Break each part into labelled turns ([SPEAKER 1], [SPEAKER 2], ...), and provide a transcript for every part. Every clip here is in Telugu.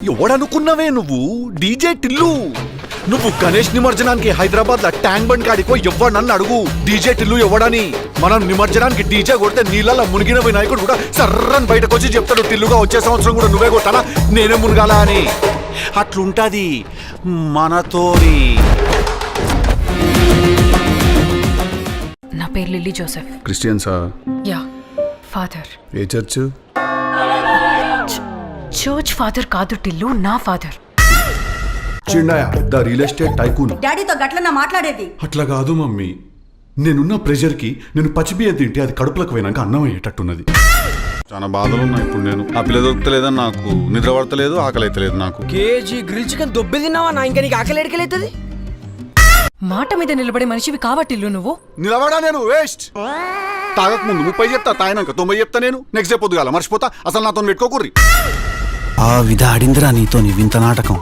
[SPEAKER 1] ఎవడనుకున్నావే నువ్వు? డీజే టిల్లు. నువ్వు గణేష్ నిమజ్జనానికి హైదరాబాద్ లో ట్యాంక్ బండ్ కాడికో ఎవడనన్ను అడుగు డీజే టిల్లు ఎవడని. మనం నిమజ్జనానికి డీజే కొడితే నీళ్ళలో మునిగిన వినాయకుడు కూడా సర్రని బయటకు వచ్చి చెప్తాడు టిల్లుగా వచ్చే సంవత్సరం కూడా నువ్వే కొట్టాలా నేనే మునగాల అని. అట్లుంటది మనతోని.
[SPEAKER 2] నా పేరు లిల్లీ జోసెఫ్.
[SPEAKER 3] క్రిస్టియన్సా?
[SPEAKER 2] Yeah, father.
[SPEAKER 3] ఏ చర్చ్?
[SPEAKER 2] చర్చ్ ఫాదర్ కాదు టిల్లు, నా father.
[SPEAKER 3] Chinnayya the real estate tycoon.
[SPEAKER 4] డాడీతో గట్లన్నా మాట్లాడేది?
[SPEAKER 3] అట్లా కాదు మమ్మీ, నేనున్న ప్రెషర్కి నేను పచ్చిబియ్యం తింటే అది కడుపులకు పోయినాక అన్నం అయ్యేటట్టున్నది. చాలా బాధలు ఉన్నాయి ఇప్పుడు. నేను ఆ పిల్ల దొరుకుతలేదని నాకు నిద్ర పడతలేదు, ఆకలి అయితలేదు నాకు.
[SPEAKER 5] కేజీ గ్రిల్ చికెన్ దొబ్బి తిన్నావా నా? ఇంకా నీకు ఆకలి ఎడకలైతుంది?
[SPEAKER 2] మాట మీద నిలబడే మనిషివి కావట్టిల్లు నువ్వు.
[SPEAKER 3] నిలబడా నేను వేస్ట్. తాగక ముందు 30 చెప్తా, తాగినాక 90 చెప్తా. నేను నెక్స్ట్ డే పొద్దుగాల మర్చిపోతా. అసలు నాతో పెట్టుకోకుర్రి.
[SPEAKER 6] ఆ విధ ఆడిందిరా నీతో వింత నాటకం.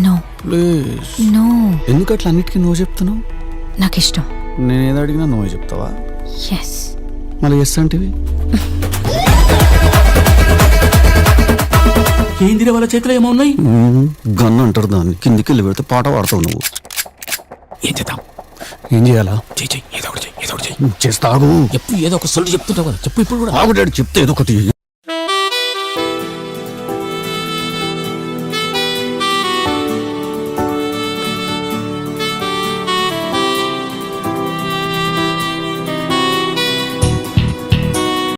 [SPEAKER 2] నో నో,
[SPEAKER 6] ఎందుకు అట్లా అన్నిటికీ నువ్వు చెప్తున్నావు?
[SPEAKER 2] నాకు ఇష్టం.
[SPEAKER 6] నేనేది అడిగినా నువ్వే చెప్తావా?
[SPEAKER 2] ఎస్.
[SPEAKER 6] మళ్ళీ ఎస్ అంటివి.
[SPEAKER 7] ఏందిరా వాళ్ళ చేతిలో ఏమో ఉన్నాయి?
[SPEAKER 6] గన్ను అంటారు దాన్ని. కిందికి వెళ్ళి పెడితే పాట పాడతావు నువ్వు.
[SPEAKER 7] ఏం చేద్దాం?
[SPEAKER 6] ఏం చేయాలా?
[SPEAKER 7] చెయ్యి, ఏదో ఒకటి చెయ్యి.
[SPEAKER 6] చేస్తావు.
[SPEAKER 7] ఎప్పుడు ఏదో ఒక సొల్లు చెప్తుంటావు కదా, చెప్పు ఇప్పుడు కూడా.
[SPEAKER 6] ఆవిడ చెప్తే ఏదో ఒకటి